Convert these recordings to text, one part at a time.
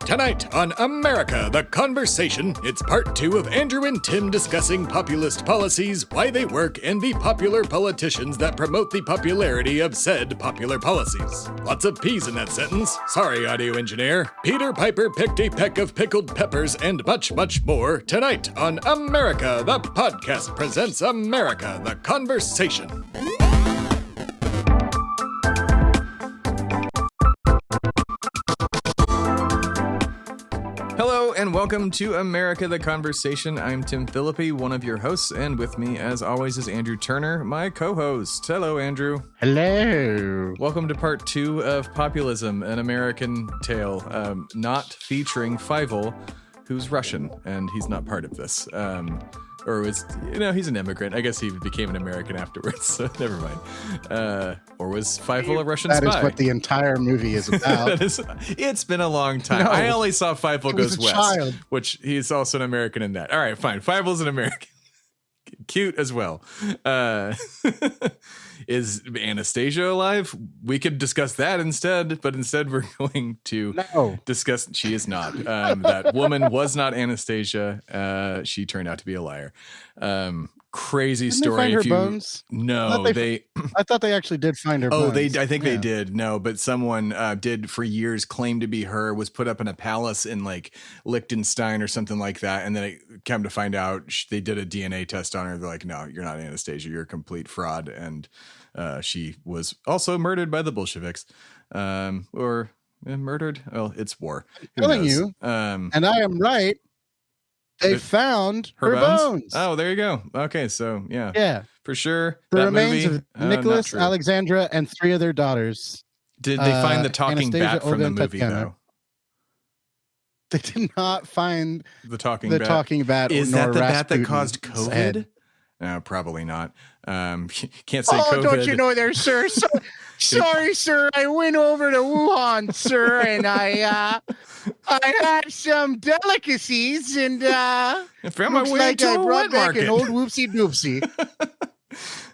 Tonight on America, the Conversation, it's part 2 of Andrew and Tim discussing populist policies, why they work, and the popular politicians that promote the popularity of said popular policies. Lots of P's in that sentence. Sorry, audio engineer. Peter Piper picked a peck of pickled peppers and much, much more tonight on America, the podcast presents America, the Conversation. Hello and welcome to America the Conversation. I'm Tim Philippi, one of your hosts, and with me, as always, is Andrew Turner, my co-host. Hello, Andrew. Hello. Welcome to part 2 of Populism, an American tale, not featuring Fievel, who's Russian, and he's not part of this. He's an immigrant. I guess he became an American afterwards, so never mind. Or was Fievel a Russian spy? That is what the entire movie is about. It's been a long time. No, I only saw Fievel Goes West, child. Which he's also an American in that. All right, fine. Fievel's an American. Cute as well. Is Anastasia alive? We could discuss that instead, but instead we're going to discuss. She is not. That woman was not Anastasia. She turned out to be a liar. Crazy Didn't story. They find her bones? No, I thought they actually did find her bones. I think they did. No, but someone did for years claim to be her, was put up in a palace in like Liechtenstein or something like that. And then it came to find out they did a DNA test on her. They're like, no, you're not Anastasia. You're a complete fraud. And she was also murdered by the Bolsheviks murdered. Well, it's war. I'm telling you. And I am right. They found her bones. Oh, there you go. Okay, so yeah, for sure. The remains of Nicholas, Alexandra, and 3 of their daughters. Did they find the talking Anastasia, bat from the movie though? They did not find the talking bat. Is that the bat that Rasputin's caused COVID? Head. No, probably not. Can't say COVID. Don't you know there, sir? Sorry, sir. I went over to Wuhan, sir, and I had some delicacies, and I found my way like to I a brought wet back market. An old whoopsie doopsie.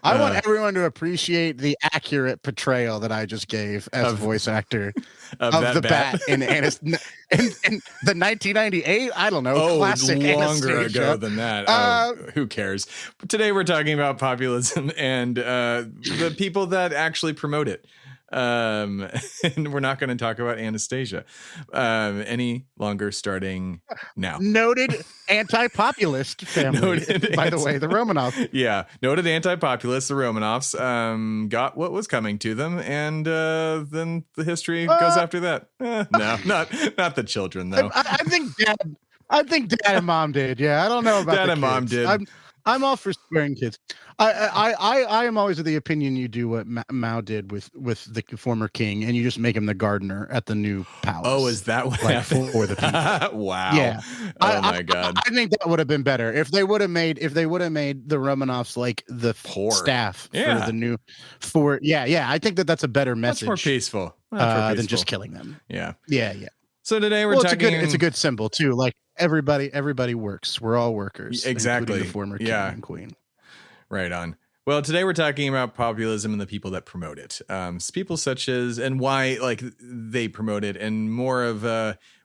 I want everyone to appreciate the accurate portrayal that I just gave as a voice actor of the bat in the 1998. I don't know, classic longer Anastasia. ago than that. Who cares? But today we're talking about populism and the people that actually promote it. And we're not going to talk about Anastasia any longer starting now. Noted anti-populist family, by the way, the Romanovs. Yeah, noted anti-populist, the Romanovs got what was coming to them, and then the history goes after that. No, not the children though. I think Dad and Mom did. Yeah, I don't know about Dad the and kids. Mom did. I'm all for sparing kids. I am always of the opinion you do what Mao did with the former king, and you just make him the gardener at the new palace. Oh, is that what happened? For the people? Wow. Yeah. Oh my God. I think that would have been better if they would have made the Romanovs like the staff for the new I think that's a better message. That's more peaceful than just killing them. Yeah. Yeah. So today we're talking. It's a good symbol too. Like everybody works. We're all workers. Exactly. Including the former king and queen. Right on. Well, today we're talking about populism and the people that promote it. People such as, and why they promote it, and more of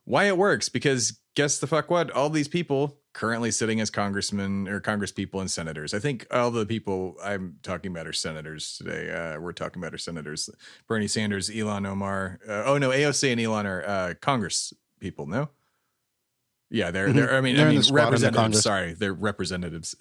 why it works. Because guess the fuck what? All these people currently sitting as congressmen or congresspeople and senators. I think all the people I'm talking about are senators today. We're talking about our senators. Bernie Sanders, Elon Omar. AOC and Elon are Congress people, no? Yeah, they're representatives. Sorry, they're representatives.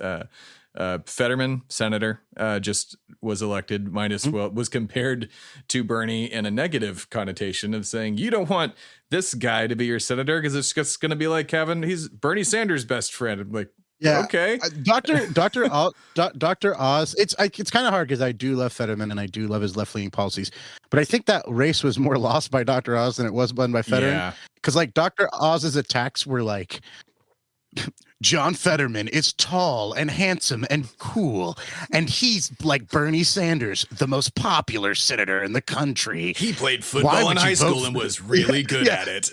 Fetterman, senator, just was elected. Was compared to Bernie in a negative connotation of saying you don't want this guy to be your senator because it's just going to be like Kevin. He's Bernie Sanders' best friend. I'm like, yeah, okay, Dr. Oz. It's kind of hard because I do love Fetterman and I do love his left-leaning policies, but I think that race was more lost by Dr. Oz than it was won by Fetterman. Because like Dr. Oz's attacks were like John Fetterman is tall and handsome and cool, and he's like Bernie Sanders, the most popular senator in the country. He played football in high school and was really good at it.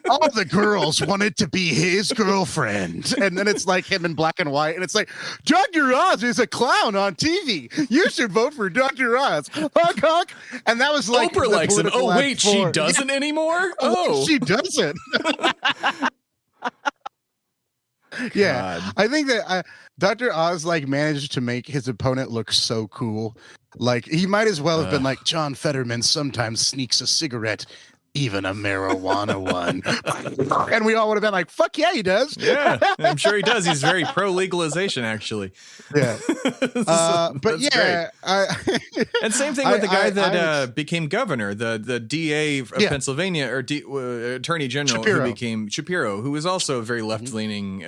All the girls wanted to be his girlfriend. And then it's like him in black and white, and it's like, Dr. Oz is a clown on TV. You should vote for Dr. Oz. Honk, honk. And that was like Oprah likes him. Oh, wait, she doesn't anymore? Oh, she doesn't. Yeah, God. I think that Dr. Oz like managed to make his opponent look so cool. Like he might as well have been like, John Fetterman sometimes sneaks a cigarette, even a marijuana one. And we all would have been like, fuck yeah, he does. Yeah, I'm sure he does. He's very pro legalization, actually. Yeah. But yeah. And same thing with the guy that became governor, the DA of Pennsylvania, or Attorney General, who became Shapiro, who was also a very left-leaning.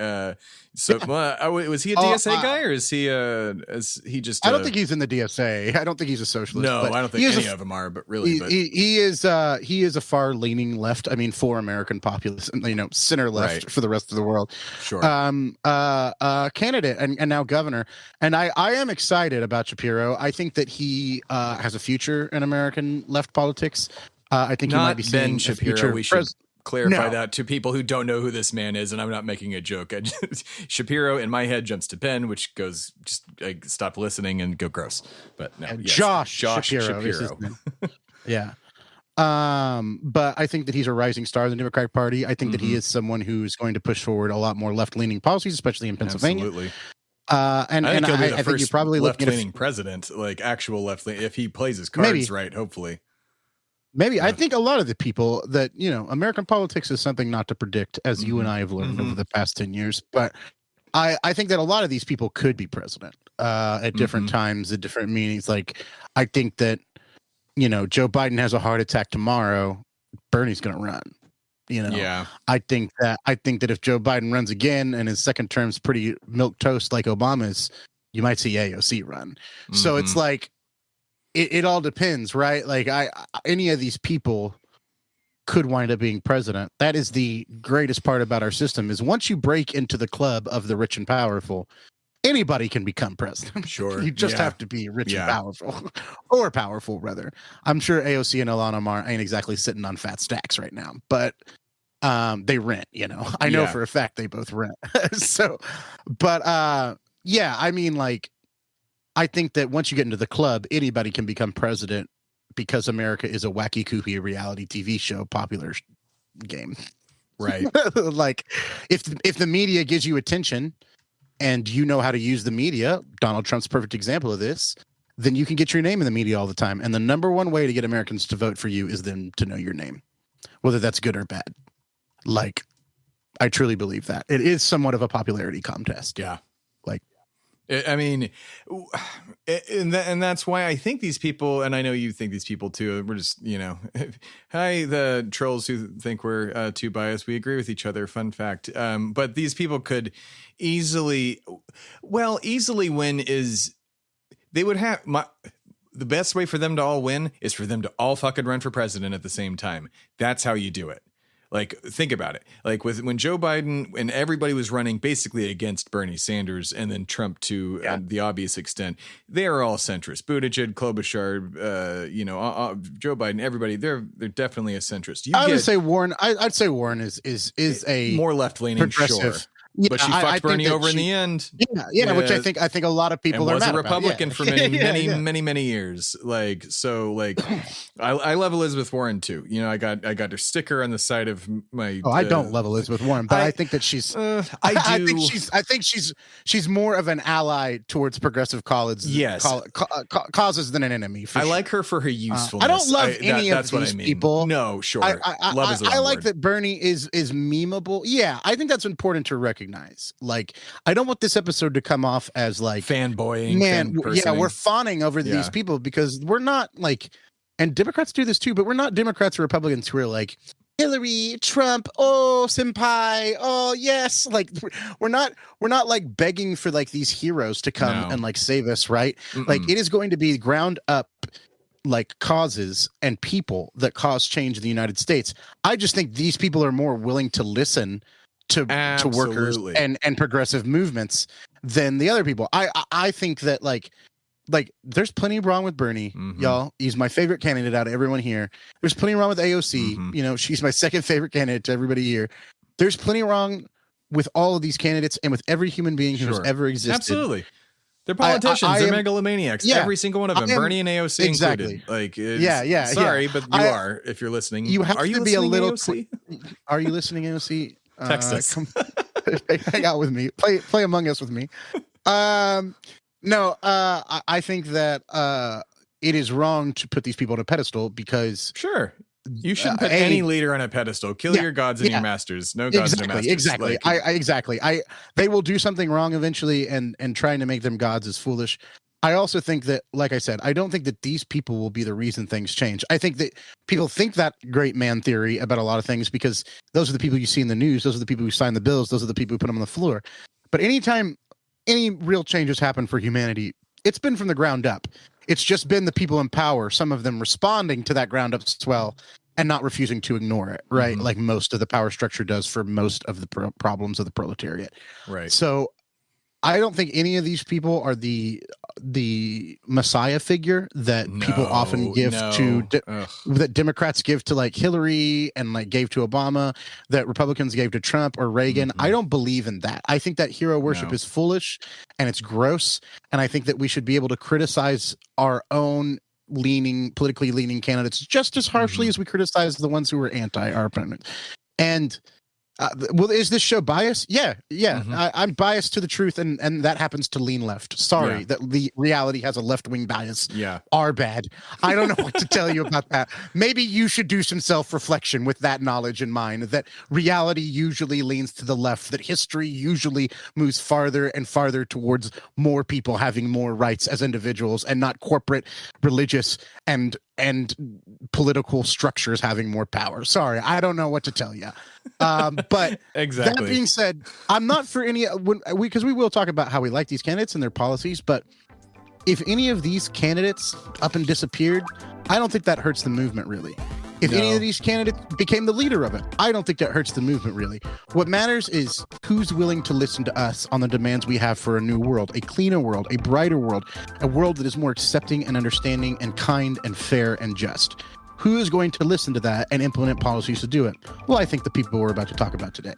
Was he a DSA guy, or is he just? I don't think he's in the DSA. I don't think he's a socialist. No, I don't think any of them are. But really, he is a far-leaning left. I mean, for American populace, center left for the rest of the world. Sure. Candidate and now governor. And I am excited about Shapiro. I think that he has a future in American left politics. I think he might be seeing Shapiro. We should clarify that to people who don't know who this man is, and I'm not making a joke. Shapiro in my head jumps to Ben, which goes just stop listening and go gross. But no, Josh Shapiro. Yeah. But I think that he's a rising star in the Democratic Party. I think that he is someone who's going to push forward a lot more left-leaning policies, especially in Pennsylvania. Absolutely. I think you're probably left-leaning president, like actual left-leaning, if he plays his cards right, hopefully. Maybe. Yeah. I think a lot of the people that, American politics is something not to predict, as you and I have learned over the past 10 years. But I think that a lot of these people could be president at different times, at different meetings. Like, I think that, Joe Biden has a heart attack tomorrow, Bernie's going to run. Yeah. I think that if Joe Biden runs again and his second term's pretty milquetoast like Obama's, you might see AOC run. So it's like, it all depends, right? Like any of these people could wind up being president. That is the greatest part about our system, is once you break into the club of the rich and powerful, anybody can become president. Sure. You just have to be rich and powerful, or powerful rather. I'm sure AOC and Ilhan Omar ain't exactly sitting on fat stacks right now, but they rent, I know for a fact they both rent. I mean, like, I think that once you get into the club, anybody can become president, because America is a wacky, kooky reality TV show popular game. Right. Like, if the media gives you attention and you know how to use the media, Donald Trump's a perfect example of this, then you can get your name in the media all the time. And the number one way to get Americans to vote for you is them to know your name, whether that's good or bad. Like, I truly believe that. It is somewhat of a popularity contest. Yeah. Like, I mean, and that's why I think these people, and I know you think these people too, we're just, hi, the trolls who think we're too biased. We agree with each other. Fun fact. But these people could easily win they would have the best way for them to all win is for them to all fucking run for president at the same time. That's how you do it. Like, think about it. Like when Joe Biden and everybody was running basically against Bernie Sanders and then Trump to the obvious extent, they are all centrist. Buttigieg, Klobuchar, Joe Biden, everybody, they're definitely a centrist. Would say Warren. I'd say Warren is a more left leaning, sure. Yeah, but she fucked Bernie over in the end. Yeah, which I think a lot of people and are was mad a Republican for many years. Like, so, like, I love Elizabeth Warren too. I got her sticker on the side of my. I don't love Elizabeth Warren, but I think that she's. I think she's more of an ally towards progressive causes than an enemy. I like her for her usefulness. I don't love any of these people. No, sure. I like that Bernie is memeable. Yeah, I think that's important to recognize. Like, I don't want this episode to come off as like fanboying. We're fawning over these people, because we're not like, and Democrats do this too, but we're not Democrats or Republicans who are like Hillary, Trump, oh senpai, oh yes. Like, we're not like begging for like these heroes to come and like save us, right? Like, it is going to be ground up like causes and people that cause change in the United States. I just think these people are more willing to listen to workers and progressive movements than the other people. I think that like there's plenty wrong with Bernie, y'all. He's my favorite candidate out of everyone here. There's plenty wrong with AOC. You know, she's my second favorite candidate to everybody here. There's plenty wrong with all of these candidates and with every human being who has ever existed. Absolutely. They're politicians. They're megalomaniacs. Yeah, every single one of them. Bernie and AOC included. Like, sorry, but you are, if you're listening. You have to be a little. Are you listening, AOC? Text us. Hang out with me. Play Among Us with me. No, I think that it is wrong to put these people on a pedestal because you shouldn't put any leader on a pedestal. Kill your gods and your masters. No gods and masters. Exactly. They will do something wrong eventually, and trying to make them gods is foolish. I also think that, like I said, I don't think that these people will be the reason things change. I think that people think that great man theory about a lot of things because those are the people you see in the news. Those are the people who sign the bills. Those are the people who put them on the floor. But anytime any real changes happen for humanity, it's been from the ground up. It's just been the people in power, some of them responding to that ground up swell and not refusing to ignore it, right? Like most of the power structure does for most of the problems of the proletariat. Right. So I don't think any of these people are the messiah figure that people often give that Democrats give to like Hillary and like gave to Obama, that Republicans gave to Trump or Reagan. I don't believe in that. I think that hero worship is foolish and it's gross. And I think that we should be able to criticize our own politically leaning candidates just as harshly as we criticize the ones who are anti our opponent. And well, is this show biased? Yeah. I'm biased to the truth, and that happens to lean left. Sorry that the reality has a left-wing bias. Are bad. I don't know what to tell you about that. Maybe you should do some self-reflection with that knowledge in mind, that reality usually leans to the left, that history usually moves farther and farther towards more people having more rights as individuals and not corporate, religious, and political structures having more power. Sorry, I don't know what to tell you. But that being said, I'm not for any because we will talk about how we like these candidates and their policies. But if any of these candidates up and disappeared, I don't think that hurts the movement really. If any of these candidates became the leader of it, I don't think that hurts the movement really. What matters is who's willing to listen to us on the demands we have for a new world, a cleaner world, a brighter world, a world that is more accepting and understanding and kind and fair and just. Who is going to listen to that and implement policies to do it? Well, I think the people we're about to talk about today.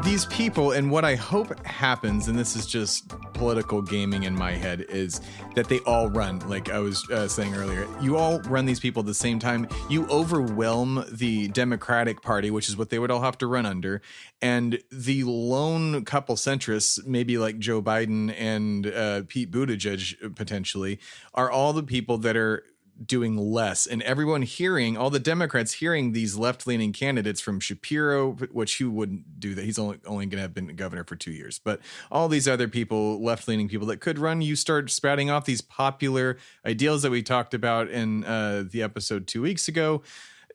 These people, and what I hope happens, and this is just political gaming in my head, is that they all run, like I was saying earlier, you all run these people at the same time. You overwhelm the Democratic Party, which is what they would all have to run under, and the lone couple centrists, maybe like Joe Biden and Pete Buttigieg potentially, are all the people that are doing less, and everyone hearing, all the Democrats hearing these left-leaning candidates from Shapiro, which he wouldn't do that. He's only going to have been governor for 2 years, but all these other people, left-leaning people that could run, you start spouting off these popular ideals that we talked about in the episode 2 weeks ago.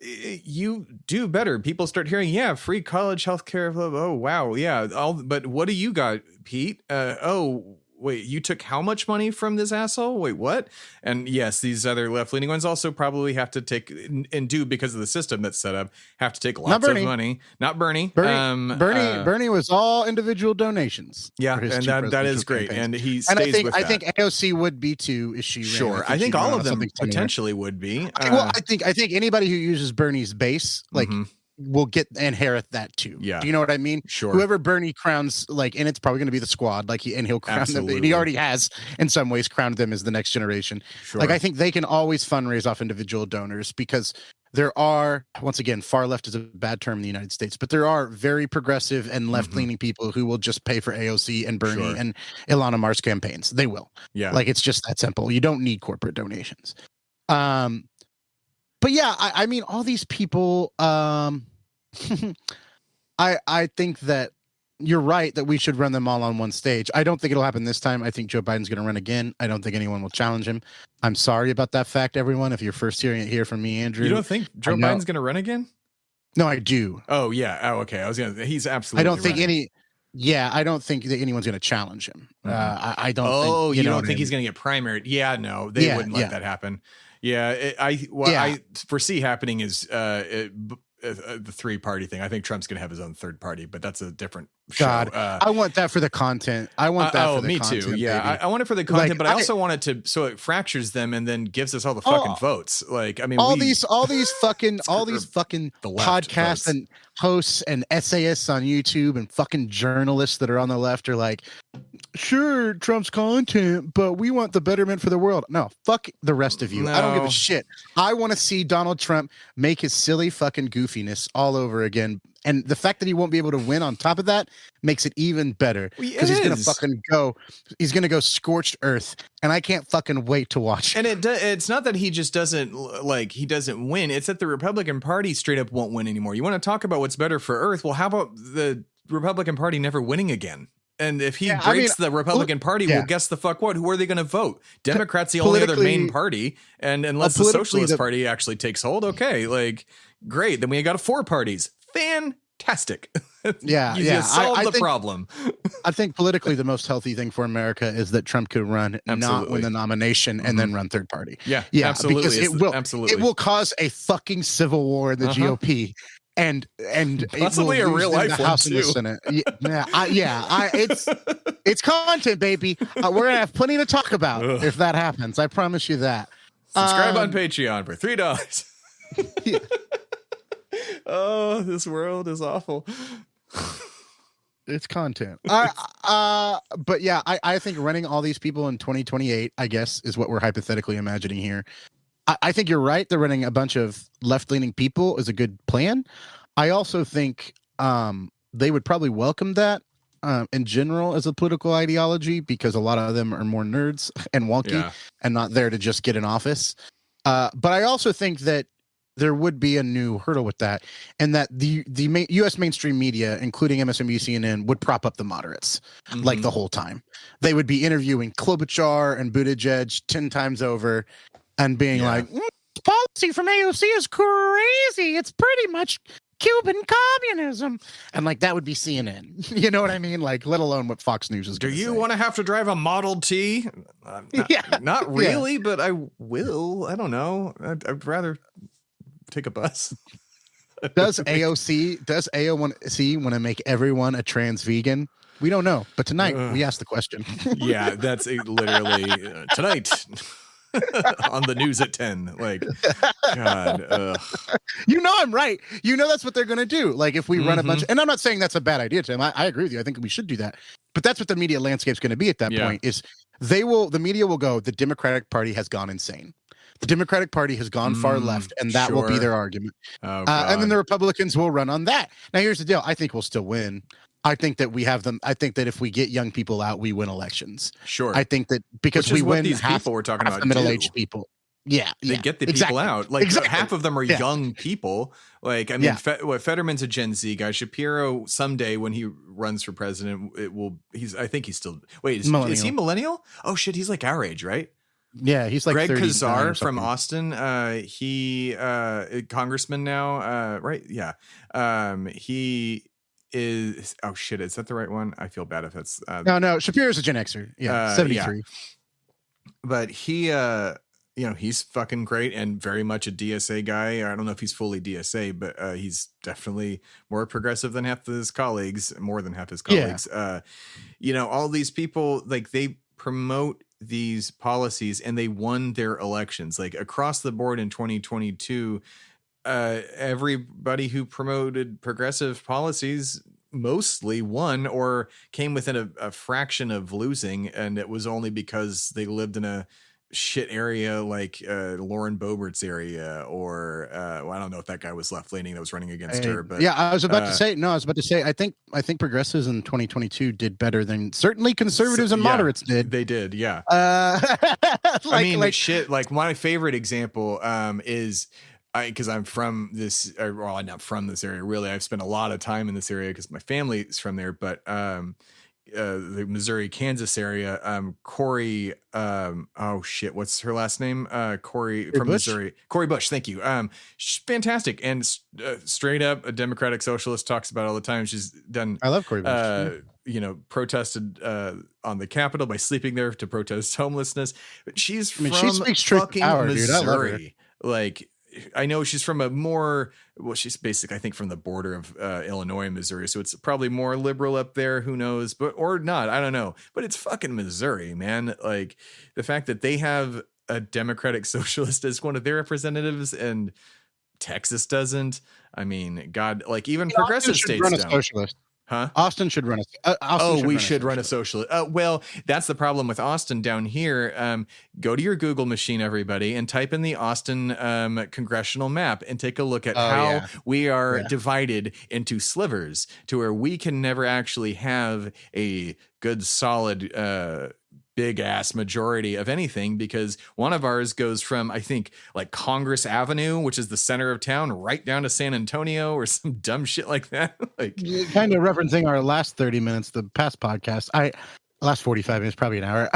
You do better. People start hearing, free college, healthcare. Oh, wow. Yeah. But what do you got, Pete? Wait, you took how much money from this asshole? Wait, what? And yes, these other left-leaning ones also probably have to take, and do because of the system that's set up, have to take lots of money. Not Bernie. Bernie was all individual donations. Yeah, and that is great. Campaigns. And he stays with that. I think AOC would be too if she ran. Sure, I think all of them potentially would be. Well, I think anybody who uses Bernie's base, like, will inherit that too. Yeah. Do you know what I mean? Sure. Whoever Bernie crowns, like, and it's probably going to be the squad, like, he'll crown them. And he already has, in some ways, crowned them as the next generation. Sure. Like, I think they can always fundraise off individual donors because there are, once again, far left is a bad term in the United States, but there are very progressive and left-leaning people who will just pay for AOC and Bernie and Ilhan Omar's campaigns. They will. Yeah. Like, it's just that simple. You don't need corporate donations. But yeah, I mean, all these people, I think that you're right that we should run them all on one stage. I don't think it'll happen this time. I think Joe Biden's going to run again. I don't think anyone will challenge him. I'm sorry about that fact, everyone. If you're first hearing it here from me, Andrew. You don't think Joe Biden's going to run again? No, I do. Oh, yeah. Oh, okay. He's absolutely I don't think running. Yeah, I don't think that anyone's going to challenge him. I don't think. Oh, you don't think he's mean? going to get primaried? Yeah, no, they wouldn't let that happen. Yeah, what I foresee happening is the 3-party thing. I think Trump's going to have his own third party, but that's a different show. I want that for the content. I want that for the content. Too. Yeah, I want it for the content, but I also want it to so it fractures them and then gives us all the fucking votes. Like, I mean, all these fucking podcasts votes. and hosts and essayists on YouTube and fucking journalists that are on the left are like, sure, Trump's content, but we want the betterment for the world. No, fuck the rest of you. No. I don't give a shit. I want to see Donald Trump make his silly fucking goofiness all over again. And the fact that he won't be able to win on top of that makes it even better, because he's going to fucking go. He's going to go scorched earth, and I can't fucking wait to watch. And it's not that he just doesn't he doesn't win. It's that the Republican Party straight up won't win anymore. You want to talk about what's better for Earth? Well, how about the Republican Party never winning again? And if he breaks the Republican Party, well, guess the fuck what? Who are they going to vote? Democrats, the only other main party. And unless the Socialist Party actually takes hold, okay, like, great. Then we got 4 parties. Fantastic. You solved the problem. I think politically the most healthy thing for America is that Trump could run, not win the nomination, and then run third party. Yeah, absolutely. Because it will cause a fucking civil war in the GOP. And possibly a real life one House too. And the Senate. It's content, baby. We're gonna have plenty to talk about if that happens. I promise you that. Subscribe on Patreon for $3. Yeah. Oh, this world is awful. It's content. But yeah, I think running all these people in 2028, I guess, is what we're hypothetically imagining here. I think you're right. They're running a bunch of left-leaning people is a good plan. I also think they would probably welcome that in general as a political ideology, because a lot of them are more nerds and wonky and not there to just get in office. But I also think that there would be a new hurdle with that, and that the U.S. mainstream media, including MSNBC, CNN, would prop up the moderates like the whole time. They would be interviewing Klobuchar and Buttigieg 10 times over and being like, policy from AOC is crazy. It's pretty much Cuban communism. And like, that would be CNN. You know what I mean? Like, let alone what Fox News is going to say. Do you want to have to drive a Model T? Not really, but I will. I don't know. I'd rather take a bus. Does AOC want to make everyone a trans vegan? We don't know. But tonight, we asked the question. Yeah, that's literally tonight. On the news at 10, like, God, you know, I'm right. You know, that's what they're going to do. Like, if we run a bunch, and I'm not saying that's a bad idea, Tim. I agree with you. I think we should do that. But that's what the media landscape is going to be at that point. Is the media will go, the Democratic Party has gone insane. The Democratic Party has gone far left, and that will be their argument. And then the Republicans will run on that. Now, here's the deal. I think we'll still win. I think that we have them. I think that if we get young people out, we win elections. Sure. I think that because we win these people we're talking about, the middle-aged people. Yeah, they get the people out. Like half of them are young people. Like, I mean, Fetterman's a Gen Z guy. Shapiro someday when he runs for president, I think he's still. Wait, is he millennial? Oh shit, he's like our is, right? Yeah, he's like Greg Kazar from Austin. He congressman now, right? Yeah. He is, oh shit, is that the right one? I feel bad if it's no, Shapiro's a Gen Xer. Yeah, 73. Yeah. But he he's fucking great and very much a DSA guy. I don't know if he's fully DSA, but he's definitely more progressive than half his colleagues, more than half his colleagues. All these people, like, they promote these policies and they won their elections, like across the board in 2022. Everybody who promoted progressive policies mostly won or came within a fraction of losing, and it was only because they lived in a shit area like Lauren Boebert's area, or I don't know if that guy was left leaning that was running against her, but I was about to say I think progressives in 2022 did better than certainly conservatives and moderates did. They did, yeah. Shit. Like my favorite example is, because I'm from this, well, not from this area, really. I've spent a lot of time in this area because my family is from there. But the Missouri Kansas area. Corey, oh shit, what's her last name? Corey from Bush? Missouri. Corey Bush, thank you. She's fantastic and straight up a democratic socialist, talks about it all the time. She's done. I love Corey Bush. Protested on the Capitol by sleeping there to protest homelessness. But she's from she speaks truth to fucking power, dude. I love her. Missouri. Like, I know she's from she's basically, I think, from the border of Illinois and Missouri. So it's probably more liberal up there. Who knows? Or not. I don't know. But it's fucking Missouri, man. Like, the fact that they have a democratic socialist as one of their representatives and Texas doesn't. I mean, God, like, even progressive states run a don't. Socialist. Huh? Austin should run a. We should run a socialist. Well, that's the problem with Austin down here. Go to your Google machine, everybody, and type in the Austin congressional map and take a look at how we are divided into slivers to where we can never actually have a good, solid, big ass majority of anything, because one of ours goes from, I think, like Congress Avenue, which is the center of town, right down to San Antonio or some dumb shit like that. Like, kind of referencing our last 30 minutes, the past podcast, last 45 minutes, probably an hour.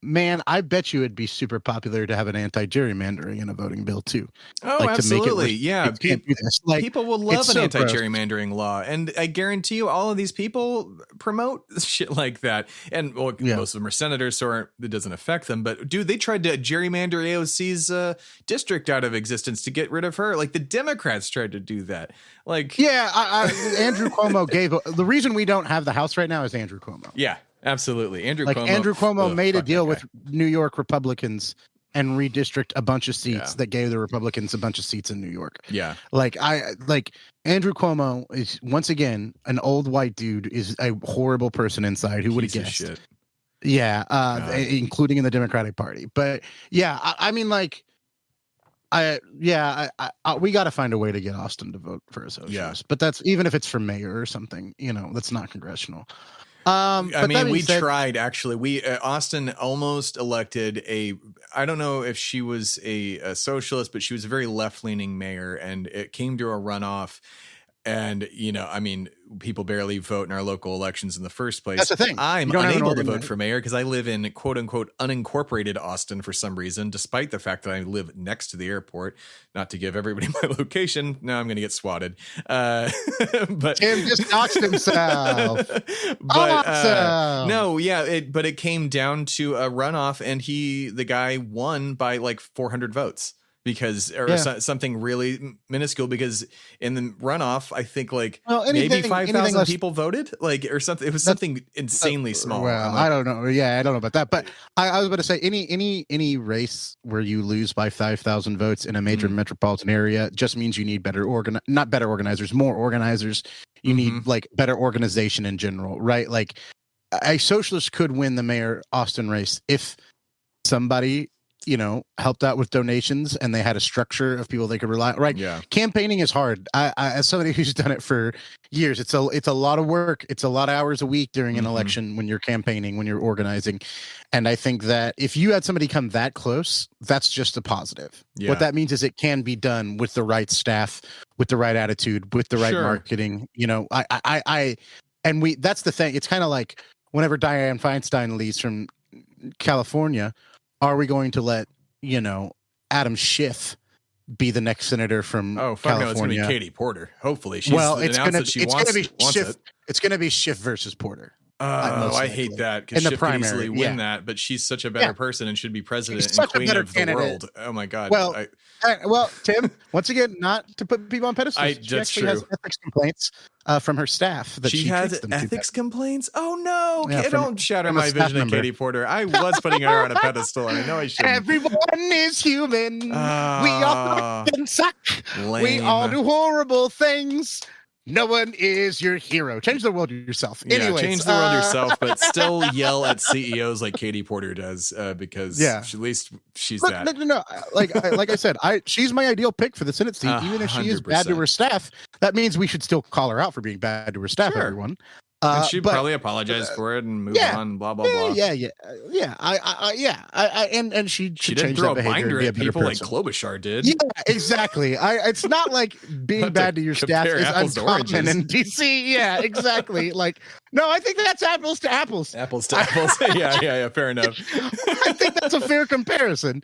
Man, I bet you it'd be super popular to have an anti-gerrymandering in a voting bill too. Oh, like, absolutely. Yeah. People will love an anti-gerrymandering law. And I guarantee you all of these people promote shit like that. And most of them are senators, so it doesn't affect them. But dude, they tried to gerrymander AOC's district out of existence to get rid of her. Like, the Democrats tried to do that. Like, Andrew Cuomo gave the reason we don't have the House right now is Andrew Cuomo. Yeah. Absolutely. Andrew Cuomo made a deal with New York Republicans and redistrict a bunch of seats that gave the Republicans a bunch of seats in New York. Yeah. Andrew Cuomo is, once again, an old white dude, is a horrible person inside. Who would have guessed? Shit. Yeah. Including in the Democratic Party. But yeah, we got to find a way to get Austin to vote for a socialist. Yeah. But that's, even if it's for mayor or something, that's not congressional. We tried, actually. Austin almost elected I don't know if she was a socialist, but she was a very left-leaning mayor, and it came to a runoff. And, people barely vote in our local elections in the first place. That's the thing. I'm unable to vote for mayor because I live in quote unquote unincorporated Austin for some reason, despite the fact that I live next to the airport. Not to give everybody my location. Now I'm going to get swatted. But Tim just doxed himself. But it came down to a runoff, and the guy won by like 400 votes. Something really minuscule, because in the runoff, I think maybe 5,000 people voted, or something. It was something insanely small. Well, I don't know. Yeah, I don't know about that. But I was about to say, any race where you lose by 5,000 votes in a major metropolitan area just means you need not better organizers, more organizers. You need better organization in general, right? Like, a socialist could win the mayor Austin race if somebody helped out with donations and they had a structure of people they could rely on. Right. Yeah. Campaigning is hard. I as somebody who's done it for years, it's a lot of work. It's a lot of hours a week during an election when you're campaigning, when you're organizing. And I think that if you had somebody come that close, that's just a positive. Yeah. What that means is it can be done with the right staff, with the right attitude, with the right marketing. That's the thing. It's kind of like whenever Dianne Feinstein leaves from California, are we going to let, Adam Schiff be the next senator from California? No, it's going to be Katie Porter. Hopefully. It's going to be Schiff versus Porter. I hate that, because Schiff could easily win that, but she's such a better person and should be president and queen of the world. Oh my God. Well, Tim, once again, not to put people on pedestals. She actually has ethics complaints from her staff. That she has ethics complaints? Oh no! Yeah, don't shatter my vision of Katie Porter. I was putting her on a pedestal, and I know I shouldn't. Everyone is human. We all suck. Lame. We all do horrible things. No one is your hero. Change the world yourself. Anyways, change the world yourself, but still yell at CEOs like Katie Porter does, because at least she's that. No. Like I said, she's my ideal pick for the Senate seat. Even if she is bad to her staff, that means we should still call her out for being bad to her staff. Everyone. And she but probably apologized for it and moved yeah, on. Blah blah blah. yeah. And she She should didn't change throw that a behavior binder and be a at better people like person. Klobuchar did. Yeah, exactly. It's not like being Not bad to to your staff compare is apples to uncommon oranges. in DC. Yeah, exactly. Like, no, I think that's apples to apples. Apples to apples. Yeah. Fair enough. I think that's a fair comparison.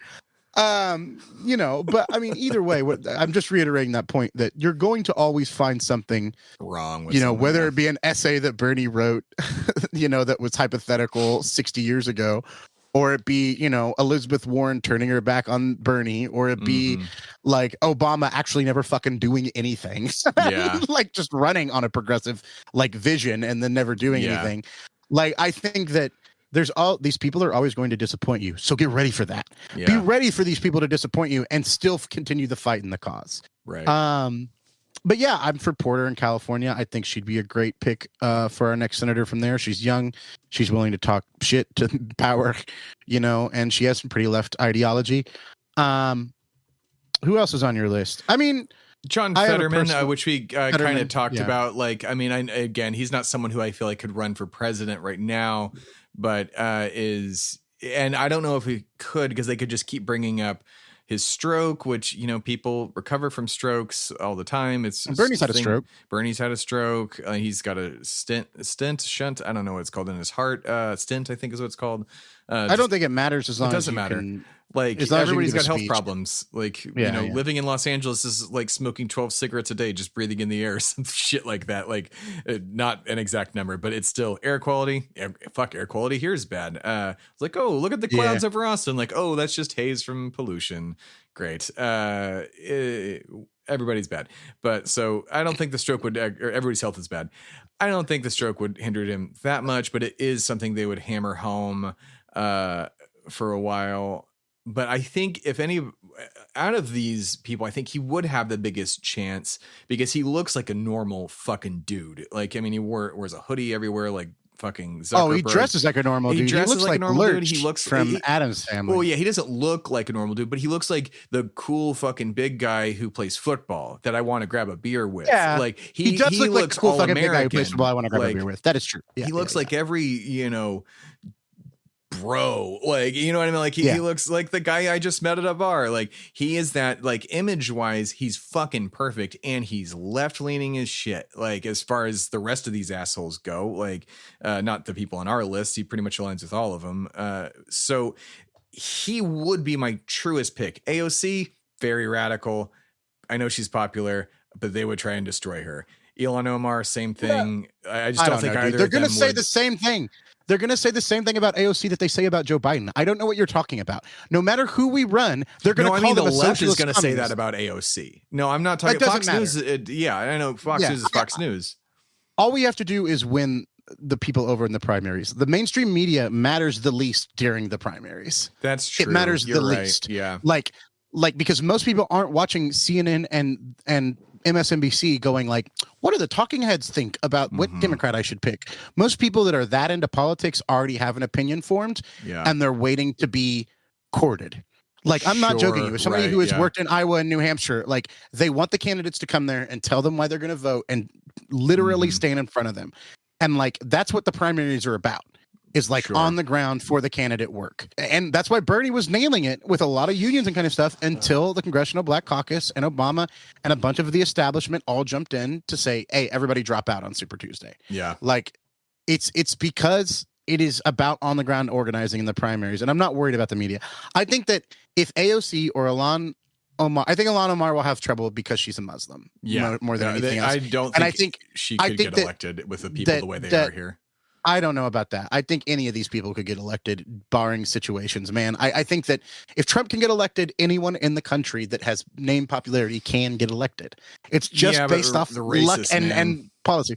But I mean, either way, I'm just reiterating that point that you're going to always find something wrong with whether it be an essay that Bernie wrote, that was hypothetical 60 years ago, or it be, Elizabeth Warren turning her back on Bernie, or it be like Obama actually never fucking doing anything. Yeah. Like just running on a progressive like vision and then never doing anything. Like, I think that these people are always going to disappoint you. So get ready for that. Yeah. Be ready for these people to disappoint you and still continue the fight in the cause. Right. But yeah, I'm for Porter in California. I think she'd be a great pick for our next senator from there. She's young. She's willing to talk shit to power, and she has some pretty left ideology. Who else is on your list? I mean, John Fetterman, which we kind of talked about. Like, I mean, again, he's not someone who I feel like could run for president right now, but and I don't know if he could, because they could just keep bringing up his stroke, which, people recover from strokes all the time. Bernie's had a stroke. Bernie's had a stroke. He's got a shunt. I don't know what it's called in his heart. Stint, I think is what it's called. I don't think it matters as long as it doesn't matter. Like, everybody's got health problems. Like, living in Los Angeles is like smoking 12 cigarettes a day, just breathing in the air, some shit like that. Like, not an exact number, but it's still air quality. Air quality here is bad. It's like, oh, look at the clouds over Austin. Like, oh, that's just haze from pollution. Great. Everybody's bad. But so I don't think the stroke would, or everybody's health is bad. I don't think the stroke would hinder him that much, but it is something they would hammer home for a while. But I think if any out of these people, I think he would have the biggest chance because he looks like a normal fucking dude. Like, I mean, he wears a hoodie everywhere, like fucking Zuckerberg. Oh, he dresses like a normal dude. He looks like a normal dude. He looks from Addams Family. Well, yeah, he doesn't look like a normal dude, but he looks like the cool fucking big guy who plays football that I want to grab a beer with. Yeah, like he does look like cool fucking big guy who plays football I want to grab a beer with. That is true. Yeah, he looks like every, bro, like, you know what I mean? Like he looks like the guy I just met at a bar. Like, he is that, like, image wise, he's fucking perfect, and he's left leaning as shit. Like, as far as the rest of these assholes go, like, not the people on our list, he pretty much aligns with all of them. So he would be my truest pick. AOC, very radical. I know she's popular, but they would try and destroy her. Ilhan Omar, same thing. Yeah. I just don't think either. They're going to say the same thing. They're going to say the same thing about AOC that they say about Joe Biden. I don't know what you're talking about. No matter who we run, they're going to call them a socialist. The left is going to say that about AOC. No, I'm not talking. Fox News. I know Fox News is Fox News. All we have to do is win the people over in the primaries. The mainstream media matters the least during the primaries. That's true. It matters the least. Yeah. Like because most people aren't watching CNN and MSNBC going like, what do the talking heads think about what Democrat I should pick? Most people that are that into politics already have an opinion formed, and they're waiting to be courted. Like, I'm not joking you. As somebody who has worked in Iowa and New Hampshire, like, they want the candidates to come there and tell them why they're going to vote and literally stand in front of them. And like, that's what the primaries are about. Is like on the ground for the candidate work. And that's why Bernie was nailing it with a lot of unions and kind of stuff until the Congressional Black Caucus and Obama and a bunch of the establishment all jumped in to say, hey, everybody drop out on Super Tuesday. Yeah. Like, it's because it is about on the ground organizing in the primaries. And I'm not worried about the media. I think that if AOC or Ilhan Omar, I think Ilhan Omar will have trouble because she's a Muslim. Yeah. More than anything else. I don't think she could get elected with the people the way they are here. I don't know about that. I think any of these people could get elected, barring situations, man. I think that if Trump can get elected, anyone in the country that has name popularity can get elected. It's just based off the luck and policy.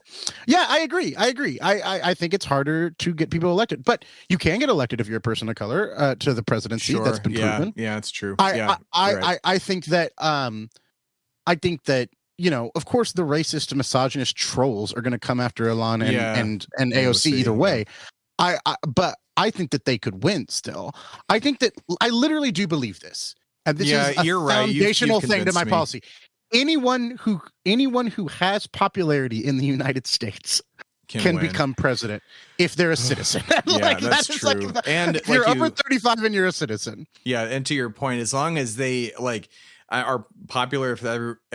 Yeah, I agree. I think it's harder to get people elected, but you can get elected if you're a person of color to the presidency. That's been proven. Yeah, it's true. I think that of course, the racist, misogynist trolls are going to come after Ilhan and AOC either way. But I think that they could win still. I think that I literally do believe this. And this is a foundational thing to my policy. Anyone who has popularity in the United States can win. become president if they're a citizen. Yeah, that's true. Like, and if you're over 35 and you're a citizen. Yeah, and to your point, as long as they like are popular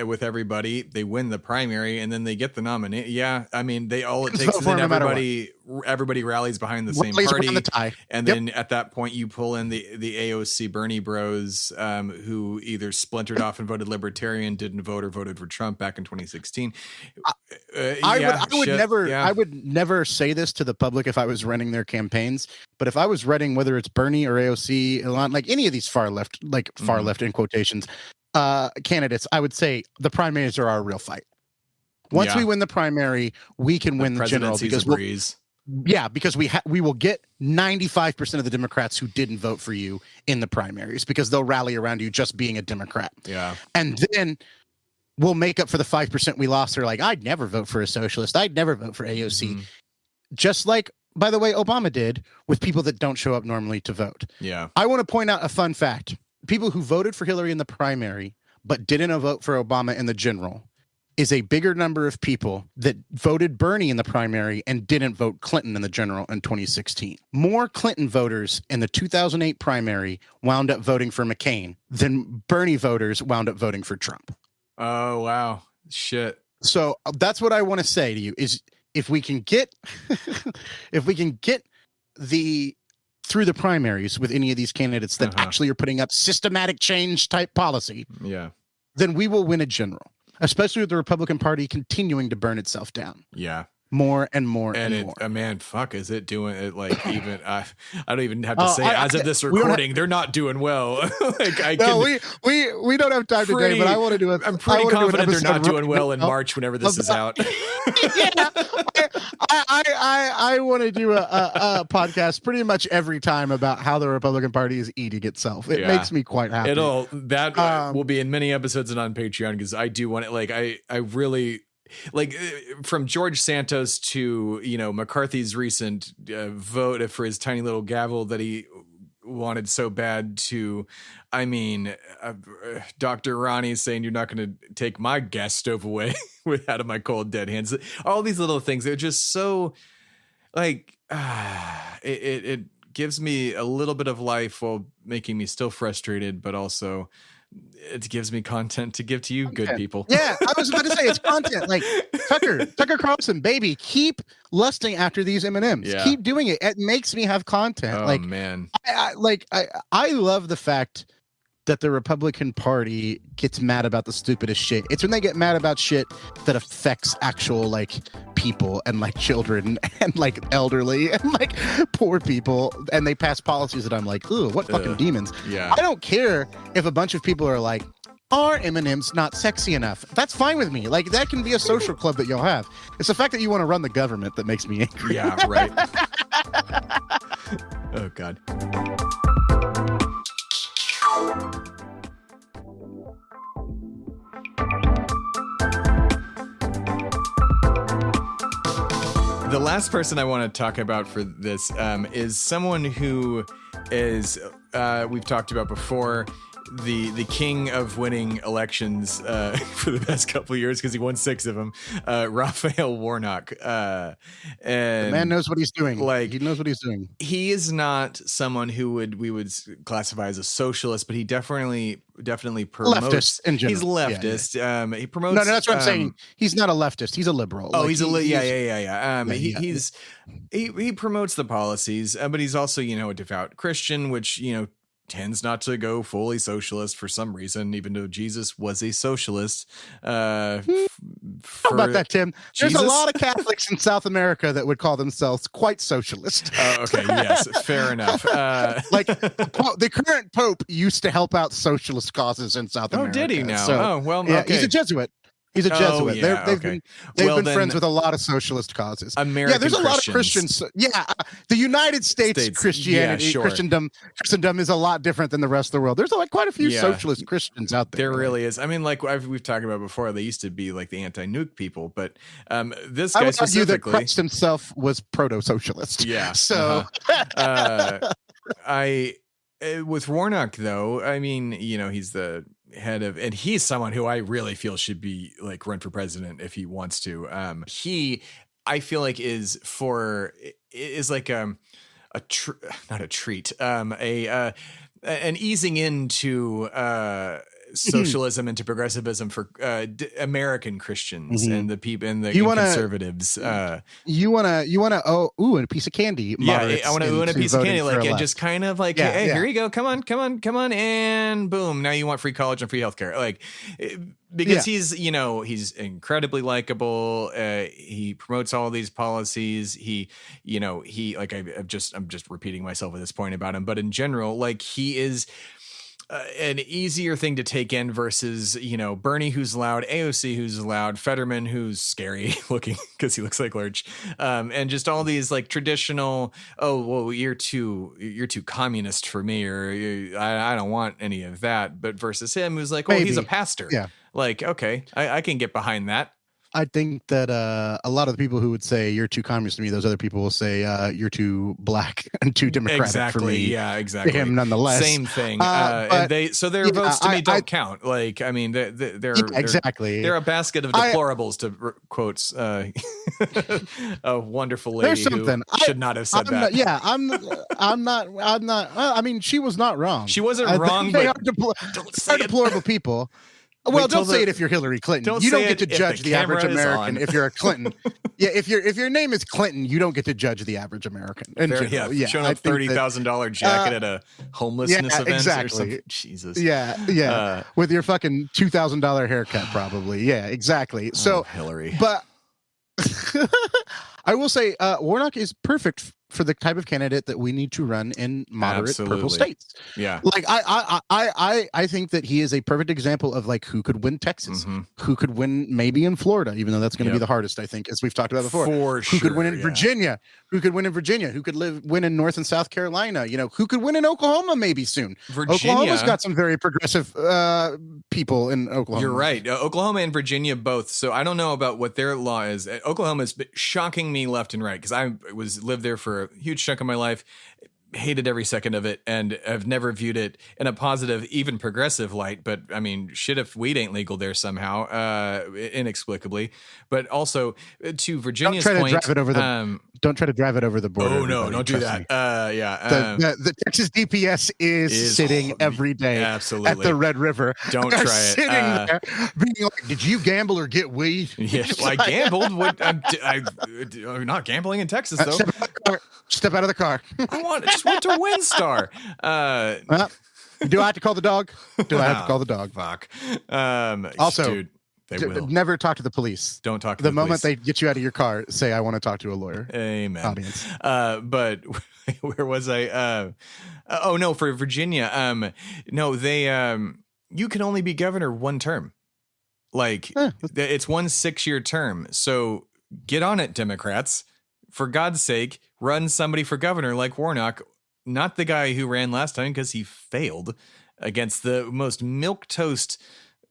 with everybody, they win the primary and then they get the nominee. Yeah, I mean, all it takes is then everybody rallies behind the same party, and then at that point you pull in the AOC Bernie Bros, who either splintered off and voted Libertarian, didn't vote, or voted for Trump back in 2016. I would never say this to the public if I was running their campaigns, but if I was running, whether it's Bernie or AOC, Elon, like any of these far left in quotations, candidates, I would say the primaries are our real fight. Once we win the primary, we can win the general, because because we will get 95% of the Democrats who didn't vote for you in the primaries, because they'll rally around you just being a Democrat. Yeah. And then we'll make up for the 5% we lost. They're like, I'd never vote for a socialist. I'd never vote for AOC. Mm-hmm. Just like, by the way, Obama did with people that don't show up normally to vote. Yeah. I want to point out a fun fact. People who voted for Hillary in the primary but didn't vote for Obama in the general is a bigger number of people that voted Bernie in the primary and didn't vote Clinton in the general in 2016. More Clinton voters in the 2008 primary wound up voting for McCain than Bernie voters wound up voting for Trump. Oh, wow. Shit. So that's what I want to say to you is if we can get through the primaries with any of these candidates that actually are putting up systematic change type policy, then we will win a general, especially with the Republican Party continuing to burn itself down. Yeah. More and more and more. Man, fuck, is it doing it? Like, even I don't even have to say as of this recording, they're not doing well. We don't have time today, but I want to do it. I'm pretty confident they're not doing well in March whenever this is out. I want to do a podcast pretty much every time about how the Republican Party is eating itself. It makes me quite happy. That will be in many episodes and on Patreon, because I do want it. Like, I really. Like, from George Santos to, McCarthy's recent vote for his tiny little gavel that he wanted so bad to, Dr. Ronnie saying you're not going to take my gas stove away out of my cold dead hands. All these little things, they're just so like, it gives me a little bit of life while making me still frustrated, but also it gives me content to give to you, good people. Yeah, I was about to say it's content. Like Tucker Carlson, baby, keep lusting after these M&Ms. Yeah. Keep doing it. It makes me have content. Oh, man. I love the fact that the Republican Party gets mad about the stupidest shit. It's when they get mad about shit that affects actual people and children and elderly and poor people, and they pass policies that I'm like, ooh, what fucking demons. Yeah. I don't care if a bunch of people are like, are M&Ms not sexy enough? That's fine with me. That can be a social club that you'll have. It's the fact that you want to run the government that makes me angry. Yeah, right. Oh, God. The last person I want to talk about for this is someone who is, we've talked about before, the king of winning elections for the past couple of years, because he won 6 of them, Raphael Warnock. And the man knows what he's doing. He knows what he's doing. He is not someone who we would classify as a socialist, but he definitely promotes leftist in general. He's leftist. Yeah. He promotes. No, that's what I'm saying. He's not a leftist. He's a liberal. Oh, yeah. He promotes the policies, but he's also a devout Christian, which tends not to go fully socialist for some reason, even though Jesus was a socialist. How about that, Tim? There's a lot of Catholics in South America that would call themselves quite socialist. Oh, okay. Yes. Fair enough. The current Pope used to help out socialist causes in South America. Oh, did he now? So, okay. He's a Jesuit. He's a Jesuit. Yeah, they've been friends with a lot of socialist causes. There's a lot of Christians. Yeah, the United States Christianity, Christendom is a lot different than the rest of the world. There's quite a few socialist Christians out there. There really is. We've talked about before, they used to be the anti-nuke people, but this guy specifically, that Christ himself was proto-socialist. Yeah. So, with Warnock though, he's the head of, and he's someone who I really feel should be run for president if he wants to. He I feel like is like not a treat, an easing into socialism into progressivism for American Christians and the people and the conservatives. You wanna and a piece of candy. Yeah, I want to and a piece of candy, like, and just kind of like, hey, here you go, come on, and boom, now you want free college and free healthcare, like, because he's incredibly likable. He promotes all these policies. He like, I'm just repeating myself at this point about him, but in general, like, he is an easier thing to take in versus, Bernie, who's loud, AOC, who's loud, Fetterman, who's scary looking because he looks like Lurch, and just all these like traditional, oh, well, you're too communist for me, or I don't want any of that. But versus him, who's like, well, he's a pastor. Yeah. Like, okay, I can get behind that. I think that a lot of the people who would say you're too communist to me, those other people will say you're too black and too democratic for me. Yeah, exactly. To him, nonetheless, same thing. And their votes to me don't count. Like, I mean, they're exactly. They're a basket of deplorables, to quotes a wonderful lady who should not have said that. I'm not. I mean, she was not wrong. She wasn't wrong. They are deplorable people. Well, don't say it if you're Hillary Clinton. You don't get to judge the average American if you're a Clinton. Yeah, if your name is Clinton, you don't get to judge the average American. Showing up $30,000 jacket at a homelessness event exactly. or something. Jesus. Yeah. With your fucking $2,000 haircut, probably. Yeah, exactly. So Hillary. But I will say Warnock is perfect for the type of candidate that we need to run in moderate purple states. Yeah. Like I think that he is a perfect example of like who could win Texas, who could win maybe in Florida, even though that's going to be the hardest, I think, as we've talked about before. Who could win in Virginia? Who could win in Virginia? Who could win in North and South Carolina? Who could win in Oklahoma maybe soon? Oklahoma's got some very progressive people in Oklahoma. You're right. Oklahoma and Virginia both. So I don't know about what their law is. Oklahoma is shocking me left and right because I lived there for a huge chunk of my life, hated every second of it, and have never viewed it in a positive, even progressive light. But I mean, shit, if weed ain't legal there somehow, inexplicably. But also to Virginia's point, don't try to drive it over the border. Oh no, don't do that. The Texas DPS is sitting every day absolutely at the Red River. Don't try it. Sitting there being like, did you gamble or get weed? Yeah, well, I gambled. I'm not gambling in Texas though. Step out of the car. I just went to WinStar. Do I have to call the dog? Do I have to call the dog? Fuck. Also, dude, never talk to the police. Don't talk to the moment police. They get you out of your car, say, I want to talk to a lawyer. Amen. Audience. But where was I? For Virginia. You can only be governor one term. Like, it's 1 6-year term. So get on it, Democrats. For God's sake, run somebody for governor like Warnock, not the guy who ran last time because he failed against the most milquetoast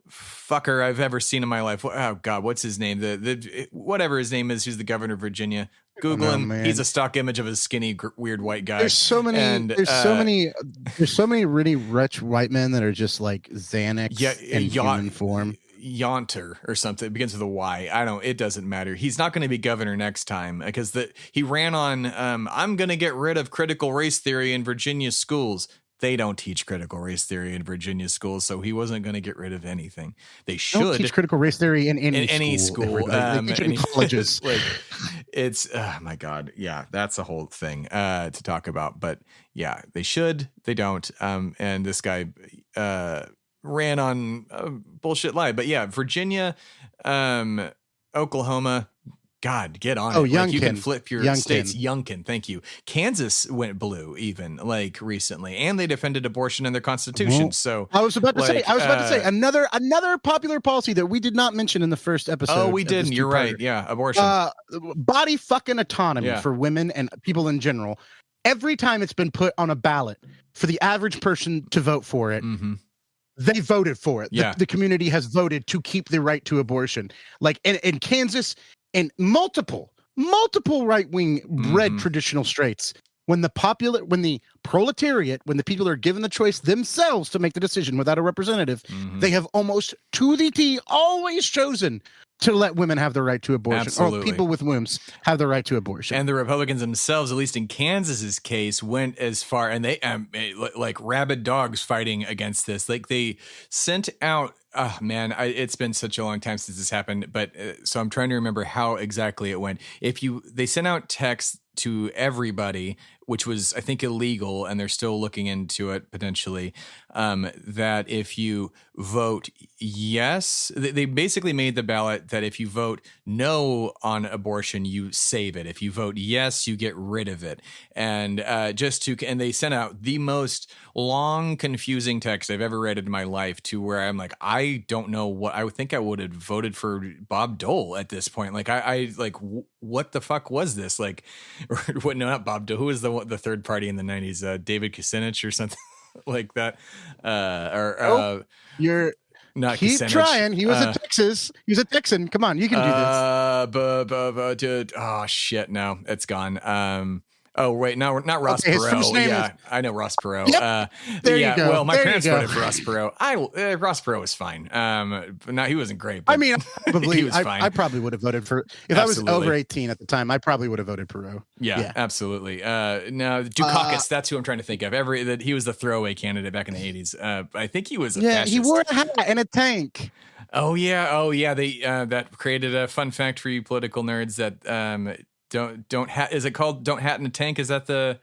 fucker I've ever seen in my life. Oh God, what's his name? The whatever his name is, who's the governor of Virginia. Google him. Man. He's a stock image of a skinny, weird white guy. There's so many. There's so many really rich white men that are just like Xanax in human form. Yonter or something. It begins with a Y. It doesn't matter. He's not going to be governor next time because he ran on, I'm going to get rid of critical race theory in Virginia schools. They don't teach critical race theory in Virginia schools, so he wasn't going to get rid of anything. They should don't teach critical race theory in any school. They teach it in colleges. Like, it's oh my God. Yeah, that's a whole thing to talk about. But yeah, they should. They don't. And this guy ran on a bullshit lie. But yeah, Virginia, Oklahoma, God, get on it. Youngkin. You can flip your states. Youngkin, thank you. Kansas went blue even like recently, and they defended abortion in their constitution. So I was about to say another popular policy that we did not mention in the first episode. Oh, we didn't. You're right. Yeah, abortion. Body fucking autonomy for women and people in general. Every time it's been put on a ballot for the average person to vote for it, they voted for it. Yeah. The community has voted to keep the right to abortion. Like in Kansas and multiple right-wing red traditional states, when the proletariat, when the people are given the choice themselves to make the decision without a representative, they have almost to the T always chosen to let women have the right to abortion, Absolutely. or people with wombs have the right to abortion. And the Republicans themselves, at least in Kansas's case, went as far, and they like rabid dogs fighting against this. Like they sent out, oh man, it's been such a long time since this happened, but so I'm trying to remember how exactly it went. They sent out texts to everybody, which was, I think, illegal, and they're still looking into it potentially, that if you vote yes, they basically made the ballot that if you vote no on abortion, you save it. If you vote yes, you get rid of it. And and they sent out the most long, confusing text I've ever read in my life, to where I'm like, I don't know what, I would think I would have voted for Bob Dole at this point. Like I like, what the fuck was this? Like, what? No, not Bob Dole. Who was the third party in the 90s? David Kucinich or something like that. You're not keep Kucinich. trying. He was in Texas. He was a Texan. Come on, you can do this. Oh shit! No, it's gone. Oh wait, no, not Ross Perot. Yeah, I know Ross Perot. Yep. There you go. Well, my There parents you go. voted for Ross Perot. Ross Perot was fine. But no, he wasn't great. I mean, he was fine. I probably would have voted for, if Absolutely. I was over 18 at the time, I probably would have voted Perot. Yeah, absolutely. Now Dukakis, that's who I'm trying to think of. He was the throwaway candidate back in the 80s. I think he was a fascist. He wore a hat and a tank. Oh yeah. They that created a fun fact for you political nerds that don't hat. Is it called "Don't Hat in a Tank"? Is that the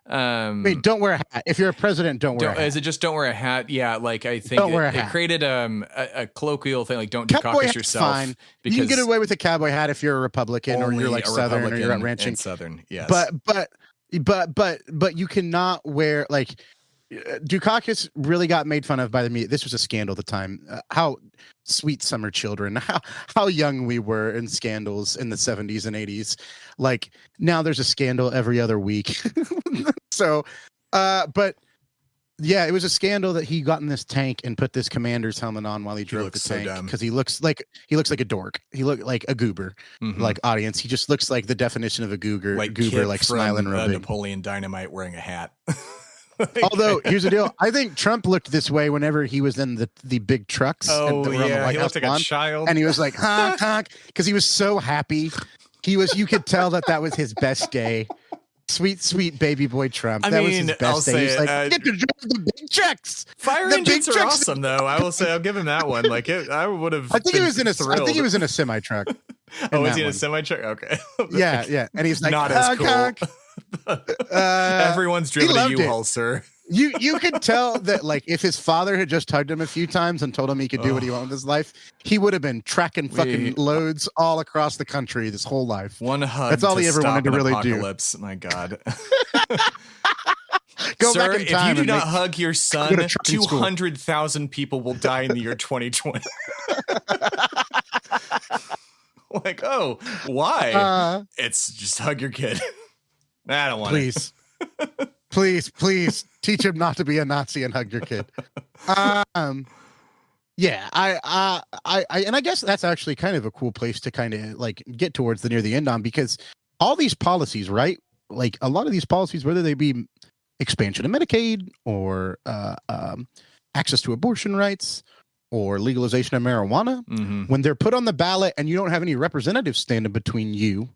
Wait, don't wear a hat. If you're a president, don't wear a hat. Is it just don't wear a hat? Yeah, like I think it created a colloquial thing, like don't Dukakis yourself. Fine. Because you can get away with a cowboy hat if you're a Republican or you're like Southern or you're out ranching. Southern, yes. But you cannot wear, like, Dukakis really got made fun of by the media. This was a scandal at the time. How sweet summer children, how young we were in scandals in the 70s and 80s. Like now there's a scandal every other week. So, but yeah, it was a scandal that he got in this tank and put this commander's helmet on while he drove the tank, because he looks like a dork. He looked like a goober, like audience. He just looks like the definition of a goober, like smiling real big. Napoleon Dynamite wearing a hat. Although here's the deal, I think Trump looked this way whenever he was in the big trucks. Oh yeah, he looked like a child, and he was like honk honk because he was so happy. You could tell that was his best day. Sweet baby boy Trump. That was his best day. He's like, get to drive the big trucks. Fire engines are awesome, though. I will say, I'll give him that one. Like I would have. I think he was in a semi truck. Oh, was he in a semi truck? Okay. Yeah, and he's like, not as cool. Everyone's driven a U-Haul, sir. You could tell that, like, if his father had just hugged him a few times and told him he could do what he wanted with his life, he would have been tracking fucking loads all across the country this whole life. One hug. That's all he ever wanted to really apocalypse. Do. My God. Sir, back in time if you do not hug your son, 200,000 people will die in the year 2020. Like, oh, why? It's just hug your kid. I don't want it. Please teach him not to be a Nazi and hug your kid. Yeah, I guess that's actually kind of a cool place to kind of like get towards near the end on, because all these policies, right? Like a lot of these policies, whether they be expansion of Medicaid or access to abortion rights or legalization of marijuana, when they're put on the ballot and you don't have any representatives standing between you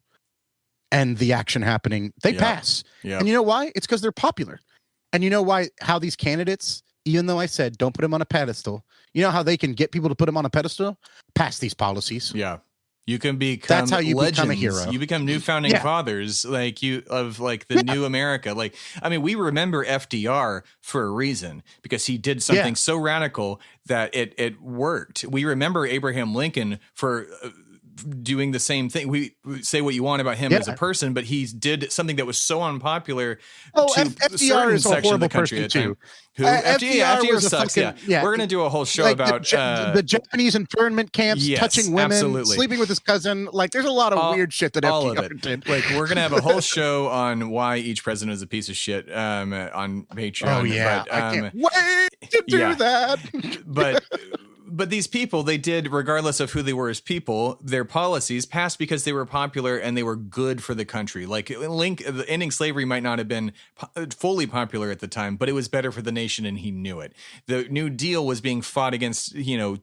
and the action happening, they pass. And you know why? It's because they're popular. And you know why? How these candidates, even though I said don't put them on a pedestal, you know how they can get people to put them on a pedestal? Pass these policies. Yeah. You can become That's how you legends. Become a hero. You become new founding fathers, like the new America. Like, I mean, we remember FDR for a reason, because he did something so radical that it worked. We remember Abraham Lincoln for doing the same thing. We say what you want about him as a person, but he did something that was so unpopular to FDR is a horrible person too. FDR sucks. We're going to do a whole show about the Japanese internment camps, touching women, sleeping with his cousin. Like, there's a lot of weird shit that FDR did. Like, we're going to have a whole show on why each president is a piece of shit on Patreon. Oh yeah, I can't wait to do that. But But these people, they did, regardless of who they were as people, their policies passed because they were popular and they were good for the country. Like ending slavery might not have been fully popular at the time, but it was better for the nation and he knew it. The New Deal was being fought against,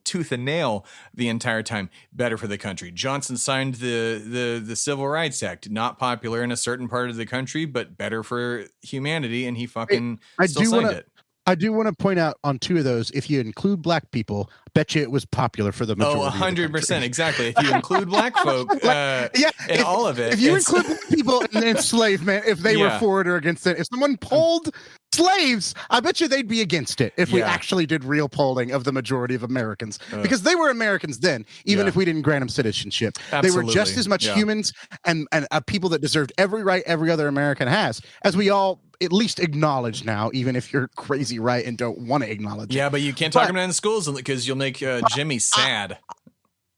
tooth and nail the entire time. Better for the country. Johnson signed the Civil Rights Act, not popular in a certain part of the country, but better for humanity, and he fucking still signed it. I do want to point out on two of those, if you include black people, bet you it was popular for the majority. 100%. Exactly. If you include black folk and all of it. If you include black people in enslavement, if they were for it or against it, if someone polled slaves, I bet you they'd be against it if we actually did real polling of the majority of Americans. Because they were Americans then, even if we didn't grant them citizenship. Absolutely. They were just as much humans and people that deserved every right every other American has, as we all at least acknowledge now, even if you're crazy right and don't want to acknowledge it. Yeah, but you can't talk about it in schools because you'll make Jimmy sad.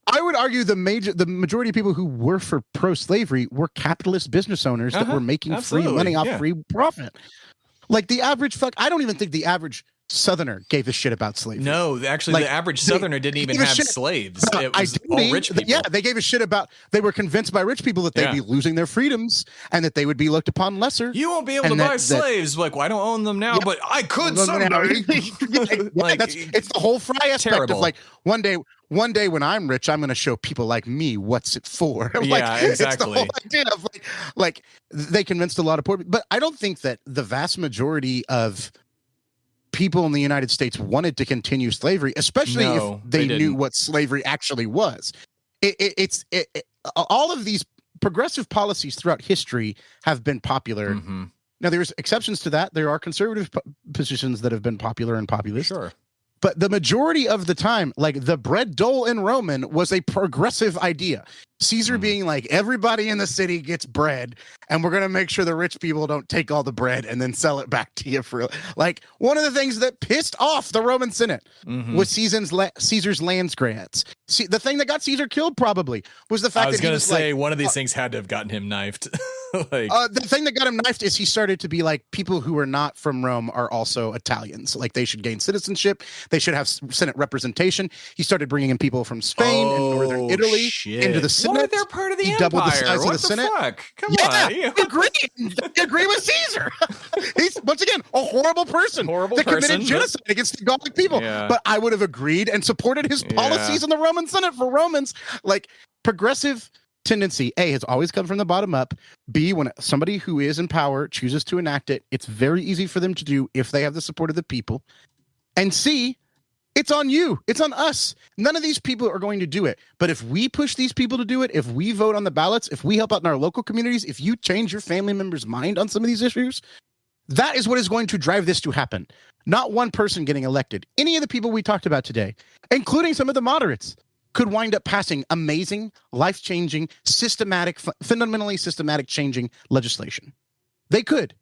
I would argue the majority of people who were for pro-slavery were capitalist business owners that were making free money off free profit. Like the average I don't even think the average Southerner gave a shit about slavery. No, actually, the average Southerner didn't even have slaves. It was all rich people. Yeah, they gave a shit about. They were convinced by rich people that they'd be losing their freedoms and that they would be looked upon lesser. You won't be able to buy slaves. Like, well, I don't own them now, but I could someday. It's the whole Fry aspect of like one day when I'm rich, I'm going to show people like me what's it for. Exactly. It's the whole idea of like they convinced a lot of poor people. But I don't think that the vast majority of people in the United States wanted to continue slavery, especially if they knew what slavery actually was. All of these progressive policies throughout history have been popular. Mm-hmm. Now, there's exceptions to that. There are conservative positions that have been popular and populist. Sure. But the majority of the time, like the bread dole in Roman was a progressive idea. Caesar being like, everybody in the city gets bread, and we're going to make sure the rich people don't take all the bread and then sell it back to you for like one of the things that pissed off the Roman Senate was Caesar's lands grants. See, the thing that got Caesar killed probably was the fact that I was going to say one of these things had to have gotten him knifed. The thing that got him knifed is he started to be like, people who are not from Rome are also Italians. Like they should gain citizenship. They should have Senate representation. He started bringing in people from Spain and northern Italy into the Senate. What? They're part of the Empire. Doubled the size of the Senate. Fuck? Come on. You agree with Caesar. He's, once again, a horrible person that committed genocide against the Gallic people. Yeah. But I would have agreed and supported his policies in the Roman Senate for Romans. Like progressive tendency, A, has always come from the bottom up. B, when somebody who is in power chooses to enact it, it's very easy for them to do if they have the support of the people. And C, it's on you. It's on us. None of these people are going to do it. But if we push these people to do it, if we vote on the ballots, if we help out in our local communities, if you change your family member's mind on some of these issues, that is what is going to drive this to happen. Not one person getting elected. Any of the people we talked about today, including some of the moderates, could wind up passing amazing, life-changing, fundamentally systematic changing legislation. They could,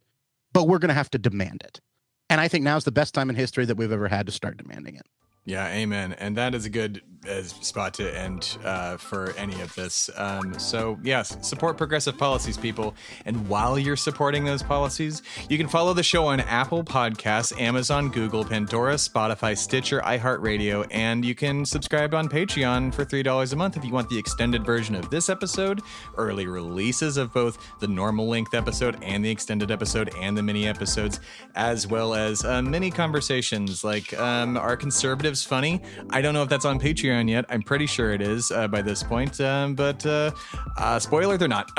but we're going to have to demand it. And I think now's the best time in history that we've ever had to start demanding it. Yeah, amen. And that is a good spot to end for any of this. So yes, support progressive policies, people. And while you're supporting those policies, you can follow the show on Apple Podcasts, Amazon, Google, Pandora, Spotify, Stitcher, iHeartRadio, and you can subscribe on Patreon for $3 a month if you want the extended version of this episode, early releases of both the normal length episode and the extended episode and the mini episodes, as well as mini conversations like Are Conservatives Funny? I don't know if that's on Patreon yet. I'm pretty sure it is by this point, but spoiler, they're not.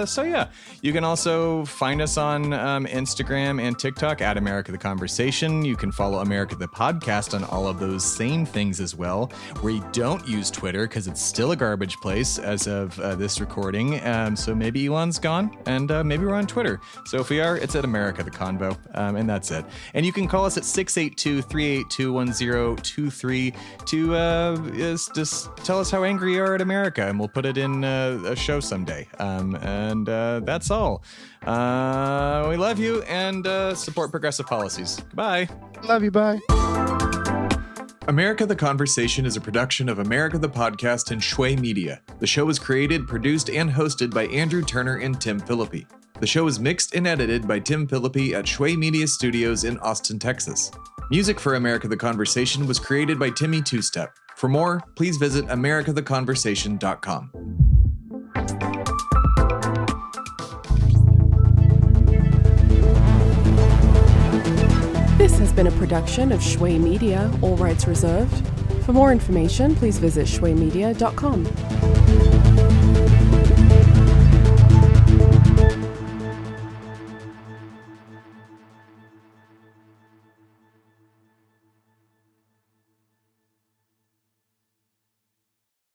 So yeah, you can also find us on Instagram and TikTok at America the Conversation. You can follow America the Podcast on all of those same things as well. We don't use Twitter because it's still a garbage place as of this recording. So maybe Elon's gone and maybe we're on Twitter. So if we are, it's at America the Convo, and that's it. And you can call us at 682-382-1023 to just tell us how angry you are at America, and we'll put it in a show someday. That's all. We love you, and support progressive policies. Goodbye. Love you. Bye. America the Conversation is a production of America the Podcast and Shui Media. The show is created, produced, and hosted by Andrew Turner and Tim Philippi. The show is mixed and edited by Tim Philippi at Shui Media Studios in Austin, Texas. Music for America the Conversation was created by Timmy Two Step. For more, please visit americatheconversation.com. This has been a production of Shui Media, all rights reserved. For more information, please visit shuimedia.com.